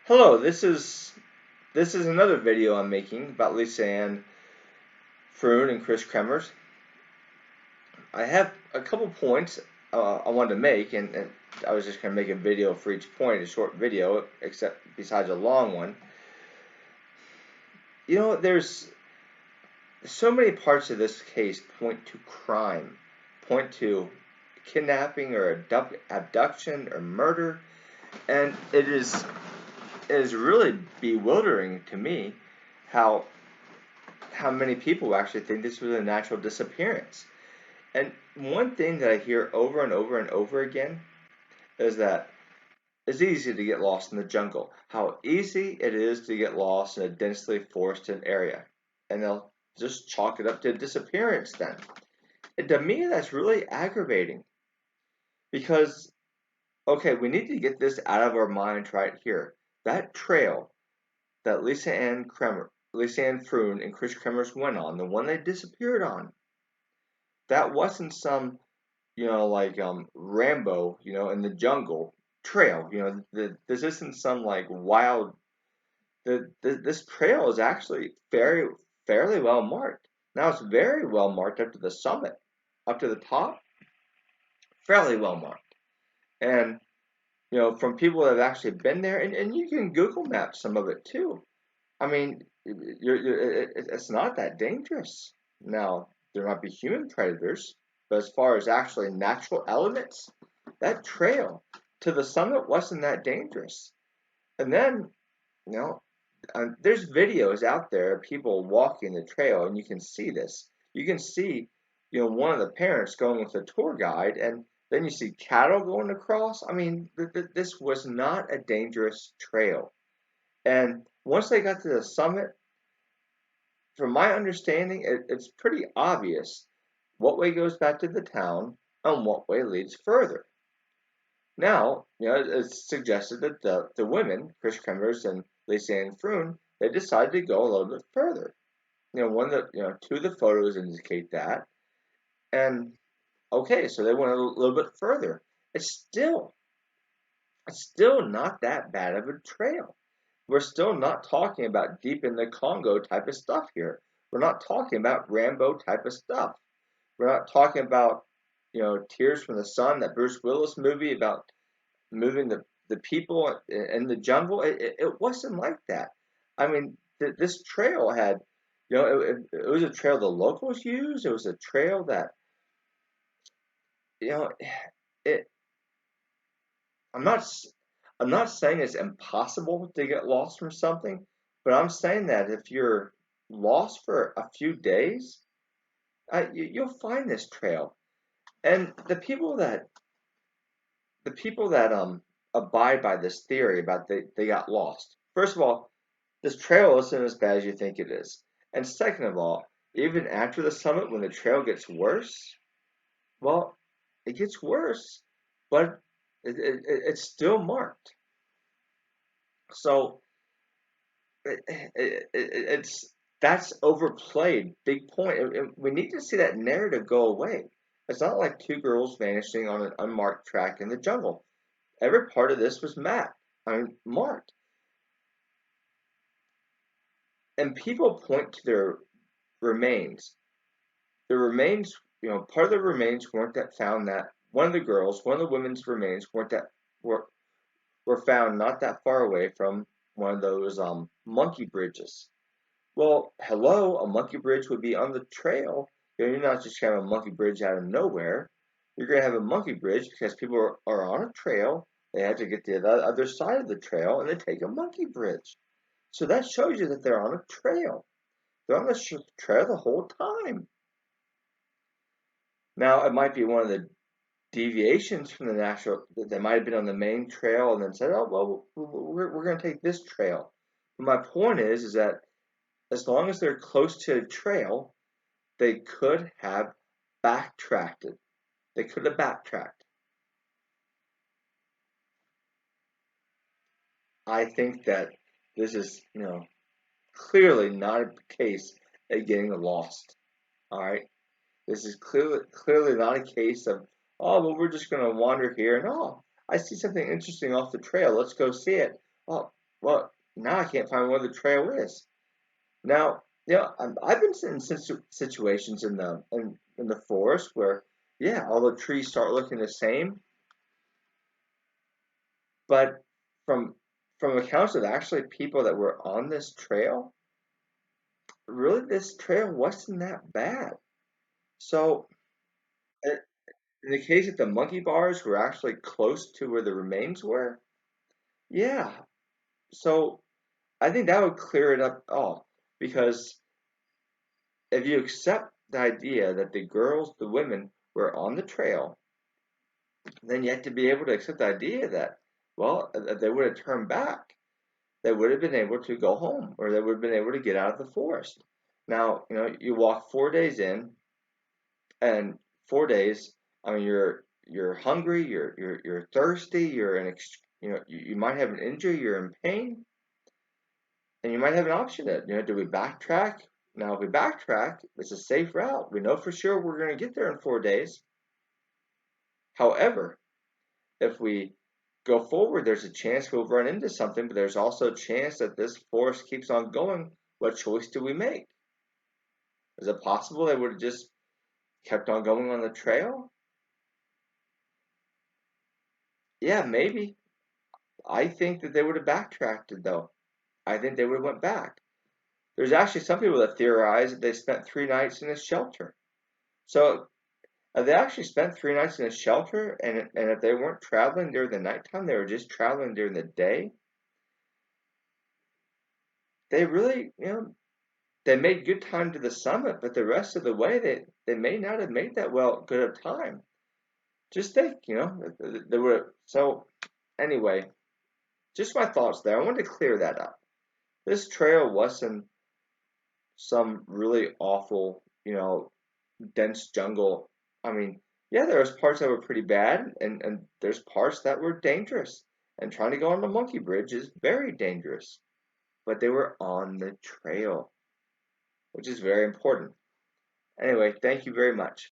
Hello, this is another video I'm making about Lisanne, Froon, and Kris Kremmers. I have a couple points I wanted to make, and I was just going to make a video for each point, a short video, except besides a long one. You know, there's so many parts of this case point to crime, point to kidnapping or abduction or murder, and it is really bewildering to me how how many people actually think this was a natural disappearance. And one thing that I hear over and over and over again is that it's easy to get lost in the jungle. How easy it is to get lost in a densely forested area. And they'll just chalk it up to disappearance then. And to me, that's really aggravating because, okay, we need to get this out of our minds right here. That trail that Lisanne Froon and Kris Kremmers went on, the one they disappeared on, that wasn't some, like Rambo, in the jungle trail. This isn't some like wild. This trail is actually fairly well marked. Now it's very well marked up to the summit, up to the top, fairly well marked. And from people that have actually been there, and you can Google map some of it too. I mean, it's not that dangerous. Now, there might be human predators, but as far as actually natural elements, that trail to the summit wasn't that dangerous. And then, you know, there's videos out there of people walking the trail, and you can see this. You can see, one of the parents going with a tour guide, and then you see cattle going across. I mean, this was not a dangerous trail. And once they got to the summit, from my understanding, it's pretty obvious what way goes back to the town and what way leads further. Now, it's suggested that the women, Kris Kremmers and Lisanne Froon, they decided to go a little bit further. Two of the photos indicate that. And okay, so they went a little bit further. It's still, it's still not that bad of a trail. We're still not talking about deep in the Congo type of stuff here. We're not talking about Rambo type of stuff. We're not talking about, Tears from the Sun, that Bruce Willis movie about moving the people in the jungle. It wasn't like that. I mean, this trail had, it was a trail the locals used. It was a trail that, you know, it. I'm not. I'm not saying it's impossible to get lost from something, but I'm saying that if you're lost for a few days, you'll find this trail. And the people that abide by this theory about they got lost. First of all, this trail isn't as bad as you think it is. And second of all, even after the summit, when the trail gets worse, well, it gets worse, but it's still marked. So it's that's overplayed. Big point. We need to see that narrative go away. It's not like two girls vanishing on an unmarked track in the jungle. Every part of this was marked, and people point to their remains. The remains, part of the remains weren't that found that one of the women's remains weren't that were found not that far away from one of those monkey bridges. Well, hello, a monkey bridge would be on the trail. You're not just going to have a monkey bridge out of nowhere. You're going to have a monkey bridge because people are on a trail. They have to get to the other side of the trail and they take a monkey bridge. So that shows you that they're on a trail. They're on the trail the whole time. Now, it might be one of the deviations from the natural, they might have been on the main trail and then said, oh, well, we're going to take this trail. But my point is that as long as they're close to a trail, they could have backtracked it. They could have backtracked. I think that this is, clearly not a case of getting lost. All right. This is clearly not a case of, oh, well, we're just going to wander here and, oh, I see something interesting off the trail. Let's go see it. Oh, well, now I can't find where the trail is. Now, I've been in situations in the forest where, yeah, all the trees start looking the same, but from from accounts of actually people that were on this trail, really this trail wasn't that bad. So, uh, in the case that the monkey bars were actually close to where the remains were, yeah. So I think that would clear it up all because if you accept the idea that the women were on the trail, then you have to be able to accept the idea that, well, if they would have turned back, they would have been able to go home or they would have been able to get out of the forest. Now, you walk 4 days in and 4 days, I mean, you're hungry, you're thirsty, you might have an injury, you're in pain, and you might have an option that, do we backtrack? Now, if we backtrack, it's a safe route. We know for sure we're going to get there in 4 days. However, if we go forward, there's a chance we'll run into something, but there's also a chance that this forest keeps on going. What choice do we make? Is it possible they would have just kept on going on the trail? Yeah, maybe. I think that they would have backtracked it though. I think they would have went back. There's actually some people that theorize that they spent 3 nights in a shelter. So if they actually spent 3 nights in a shelter, and if they weren't traveling during the nighttime, they were just traveling during the day, they really, they made good time to the summit, but the rest of the way they may not have made that good of time. Just think, they were so anyway, just my thoughts there. I wanted to clear that up. This trail wasn't some really awful, dense jungle. I mean, yeah, there was parts that were pretty bad and there's parts that were dangerous. And trying to go on the monkey bridge is very dangerous. But they were on the trail, which is very important. Anyway, thank you very much.